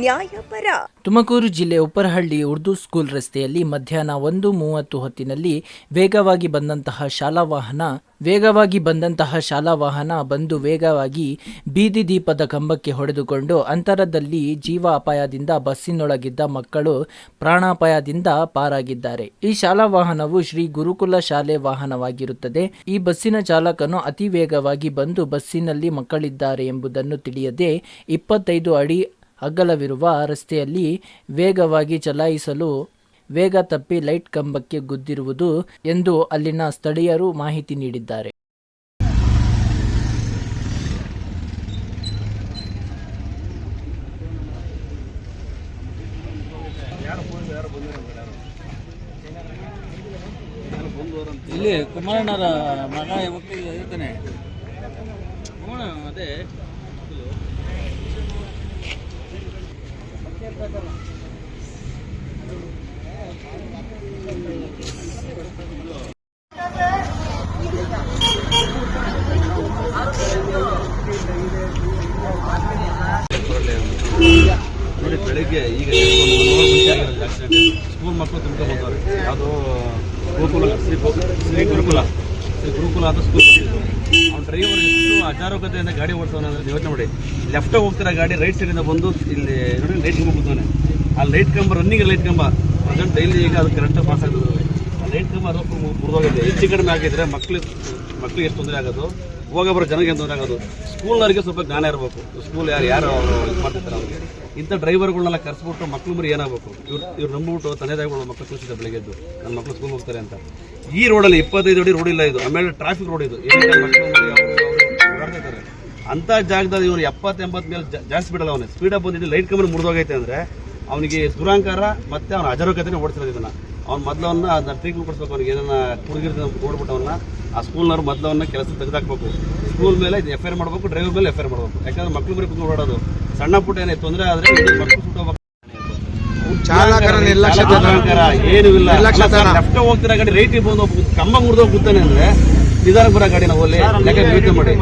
ನ್ಯಾಯಪರ. ತುಮಕೂರು ಜಿಲ್ಲೆ ಉಪ್ಪರಹಳ್ಳಿ ಉರ್ದು ಸ್ಕೂಲ್ ರಸ್ತೆಯಲ್ಲಿ ಮಧ್ಯಾಹ್ನ 1:30 ಹೊತ್ತಿನಲ್ಲಿ ವೇಗವಾಗಿ ಬಂದಂತಹ ಶಾಲಾ ವಾಹನ ಬಂದು ವೇಗವಾಗಿ ಬೀದಿ ದೀಪದ ಕಂಬಕ್ಕೆ ಹೊಡೆದುಕೊಂಡು ಅಂತರದಲ್ಲಿ ಜೀವ ಅಪಾಯದಿಂದ ಬಸ್ಸಿನೊಳಗಿದ್ದ ಮಕ್ಕಳು ಪ್ರಾಣಾಪಾಯದಿಂದ ಪಾರಾಗಿದ್ದಾರೆ. ಈ ಶಾಲಾ ವಾಹನವು ಶ್ರೀ ಗುರುಕುಲ ಶಾಲೆ ವಾಹನವಾಗಿರುತ್ತದೆ. ಈ ಬಸ್ಸಿನ ಚಾಲಕನು ಅತಿ ವೇಗವಾಗಿ ಬಂದು ಬಸ್ಸಿನಲ್ಲಿ ಮಕ್ಕಳಿದ್ದಾರೆ ಎಂಬುದನ್ನು ತಿಳಿಯದೆ 25 ಅಡಿ ಅಗಲವಿರುವ ರಸ್ತೆಯಲ್ಲಿ ವೇಗವಾಗಿ ಚಲಾಯಿಸಲು ವೇಗ ತಪ್ಪಿ ಲೈಟ್ ಕಂಬಕ್ಕೆ ಗುದ್ದಿರುವುದು ಎಂದು ಅಲ್ಲಿನ ಸ್ಥಳೀಯರು ಮಾಹಿತಿ ನೀಡಿದ್ದಾರೆ. ಇಲ್ಲಿ ಕುಮಾರಣ್ಣರ ಮಗ ಇರ್ತಾನೆ ಅದೇ ನೋಡಿ ಬೆಳಿಗ್ಗೆ ಈಗ ಸ್ಕೂಲ್ ಮಕ್ಕಳು ತುಂಬ್ಕೊಂಡ್ಬಂದವ್ರೆ. ಯಾವುದೋ ಗುರುಕುಲ ಶ್ರೀ ಗುರುಕುಲ ಅಂತ ಸ್ಕೂಲ್. ಅವ್ನ ಡ್ರೈವರ್ ಎಷ್ಟು ಅಜಾರೂಕತೆಯಿಂದ ಗಾಡಿ ಓಡಿಸೋಣ ಅಂದರೆ ಯೋಚನೆ ಮಾಡಿ. ಲೆಫ್ಟ್ ಹೋಗ್ತಿರೋ ಗಾಡಿ ರೈಟ್ ಸೈಡಿಂದ ಬಂದು ಇಲ್ಲಿ ನೋಡಿ ಲೈಟ್ ಕಂಬ ಕೂತಾನೆ. ಆ ಲೈಟ್ ಕಂಬ ರನ್ನಿಂಗ್ ಲೈಟ್ ಕಂಬ ಪ್ರೆಸೆಂಟ್ ಡೈಲಿ ಈಗ ಅದು ಕರೆಕ್ಟಾಗಿ ಪಾಸ್ ಆಗ್ತದೆ. ಆ ಲೈಟ್ ಕಂಬ ಅದು ಮುರಿದೋಗಿದೆ. ಹೆಚ್ಚು ಕಡಿಮೆ ಆಗಿದ್ರೆ ಮಕ್ಳಿಗೆ ಎಷ್ಟು ತೊಂದರೆ ಆಗೋದು, ಹೋಗೋಬರೋ ಜನಕ್ಕೆ ಏನು ತೊಂದರೆ ಆಗೋದು. ಸ್ಕೂಲ್ನವರಿಗೆ ಸ್ವಲ್ಪ ಜ್ಞಾನ ಇರಬೇಕು. ಸ್ಕೂಲ್ ಯಾರು ಅವರು ಇದು ಮಾಡ್ತಿರ್ತಾರೆ ಅವ್ರಿಗೆ. ಇಂಥ ಡ್ರೈವರ್ಗಳನ್ನೆಲ್ಲ ಕರೆಸ್ಬಿಟ್ಟು ಮಕ್ಳು ಮರಿ ಏನಾಗಬೇಕು, ಇವ್ರು ನಂಬಿಬಿಟ್ಟು ತಂದೆದಾಗಿಗಳು ಮಕ್ಕಳು ಕಳಿಸಿದ್ದೆ ಬೆಳಗ್ಗೆದ್ದು ನನ್ನ ಮಕ್ಕಳು ಸ್ಕೂಲ್ ಹೋಗ್ತಾರೆ ಅಂತ. ಈ ರೋಡಲ್ಲಿ 25 ಅಡಿ ರೋಡ್ ಇಲ್ಲ ಇದು. ಆಮೇಲೆ ಟ್ರಾಫಿಕ್ ರೋಡ್ ಇದು. ಮಕ್ಕಳು ಮರಿ ಓಡಾಡ್ತಿರ್ತಾರೆ. ಅಂಥ ಜಾಗದಲ್ಲಿ ಇವನು 70-80 ಮೇಲೆ ಜಾಸ್ತಿ ಬಿಡಲ್ಲ. ಅವನು ಸ್ಪೀಡಾಗಿ ಬಂದಿದ್ದು ಲೈಟ್ ಕಂಬ ಮುರಿದೋಗೈತೆ ಅಂದರೆ ಅವನಿಗೆ ದುರಾಂಕಾರ ಮತ್ತು ಅವನ ಅಜಾರೂಕತೆನೇ ಓಡಿಸಿರೋದು ಇದನ್ನು. ಅವ್ನು ಮೊದಲವನ್ನ ಅದನ್ನ ಟ್ರೀಟ್ಮೆಂಟ್ ಕೊಡಿಸ್ಬೇಕು. ಅವ್ನಿಗೆ ಏನನ್ನ ಕುಡುಗಿರ್ತ ನೋಡ್ಬಿಟ್ಟು ಅವನ್ನ ಆ ಸ್ಕೂಲ್ನವ್ರು ಮೊದಲವನ್ನ ಕೆಲಸ ತೆಗೆದಾಕ್ಬೇಕು. ಸ್ಕೂಲ್ ಮೇಲೆ ಇದು FIR ಮಾಡಬೇಕು, ಡ್ರೈವರ್ ಮೇಲೆ FIR ಮಾಡಬೇಕು. ಯಾಕಂದ್ರೆ ಮಕ್ಳು ಬರೀ ಕುತ್ಕೊಂಡು ಓಡೋದು. ಸಣ್ಣ ಪುಟ್ಟ ಏನೇ ತೊಂದರೆ ಆದರೆ ಮಕ್ಕಳು ಸುಟ್ಟೋಗ್ಬೇಕು. ಏನು ಇಲ್ಲ. ಲೆಫ್ಟ್ ಹೋಗ್ತಿರೋ ಗಾಡಿ ರೈಟ್ ಬಂದು ಕಂಬ ಮುರಿದೋಗಿ ಕೂತಾನೆ ಅಂದರೆ ನಿಧಾನಕ್ಕೆ ಬರೋ ಗಾಡಿ ನಾವು ಅಲ್ಲಿ ಲೆಕ್ಕ ಯೋಚನೆ ಮಾಡಿ.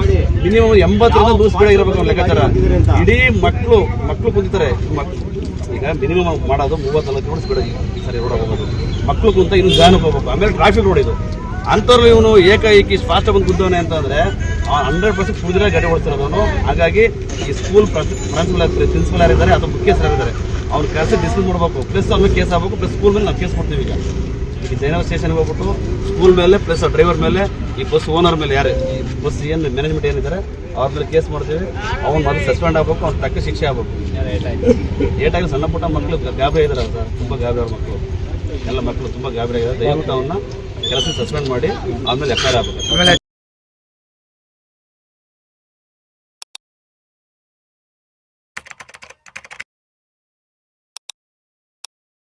ಮಿನಿಮಮ್ 80 ಸ್ಪೀಡ್ ಇರಬೇಕು ಲೆಕ್ಕಾಚಾರ. ಇಡೀ ಮಕ್ಕಳು ಕುಂತಿರ್ತಾರೆ. ಈಗ ಮಿನಿಮಮ್ ಮಾಡೋದು 30-40 ಕಿಲೋಮೀಟರ್ ಸ್ಪೀಡ್ ಈ ಸರಿ ರೋಡ್ ಹೋಗೋದು. ಮಕ್ಕಳು ಕುಂತ ಇನ್ನು ಜಾನಕ್ಕೆ ಹೋಗ್ಬೇಕು. ಆಮೇಲೆ ಟ್ರಾಫಿಕ್ ರೋಡ್ ಇದು. ಅಂಥವ್ರು ಇವನು ಏಕಾಏಕಿ ಫಾಸ್ಟ್ ಬಂದು ಕುದ್ದವನೆ ಅಂತಂದರೆ 100% ಕುಡಿದ್ರೆ ಗಾಡಿ ಓಡಿಸ್ತಿರೋದವನು. ಹಾಗಾಗಿ ಈ ಸ್ಕೂಲ್ ಪ್ರಿನ್ಸಿಪಲ್ ಯಾರಿದ್ದಾರೆ ಅಥವಾ ಮುಖ್ಯಸ್ಥರು ಯಾರಿದ್ದಾರೆ ಅವ್ನ ಕೆಲಸ ಡಿಸ್ಮಿಸ್ ಮಾಡಬೇಕು. ಪ್ಲಸ್ ಅವ್ನ ಕೇಸ್ ಆಗಬೇಕು. ಪ್ಲಸ್ ಸ್ಕೂಲ್ ಮೇಲೆ ನಾವು ಕೇಸ್ ಕೊಡ್ತೀವಿ. ಈಗ ಜಯನಗರ ಸ್ಟೇಷನ್ಗೆ ಹೋಗ್ಬಿಟ್ಟು ಸ್ಕೂಲ್ ಮೇಲೆ ಪ್ಲಸ್ ಡ್ರೈವರ್ ಮೇಲೆ ಈ ಬಸ್ ಓನರ್ ಮೇಲೆ ಯಾರು ಈ ಬಸ್ ಏನು ಮ್ಯಾನೇಜ್ಮೆಂಟ್ ಏನಿದ್ದಾರೆ ಅವ್ರ ಮೇಲೆ ಕೇಸ್ ಮಾಡ್ತೀವಿ. ಅವ್ನು ಮೊದಲು ಸಸ್ಪೆಂಡ್ ಆಗಬೇಕು. ಅವ್ನು ತಕ್ಕ ಶಿಕ್ಷೆ ಆಗಬೇಕು. ಏಟಾಗಿ ಸಣ್ಣ ಪುಟ್ಟ ಮಕ್ಕಳು ಗಾಬರಿ ಇದ್ದಾರೆ ಸರ್. ತುಂಬ ಗಾಬರಿ ಅವ್ರ ಮಕ್ಕಳು ಎಲ್ಲ ಮಕ್ಕಳು ತುಂಬ ಗಾಬರಿ ಆಗಿದ್ದಾರೆ. ದಯವಿಟ್ಟು ಅವನ್ನ ಕೆಲಸ ಸಸ್ಪೆಂಡ್ ಮಾಡಿ ಆಮೇಲೆ FIR ಆಗಬೇಕು.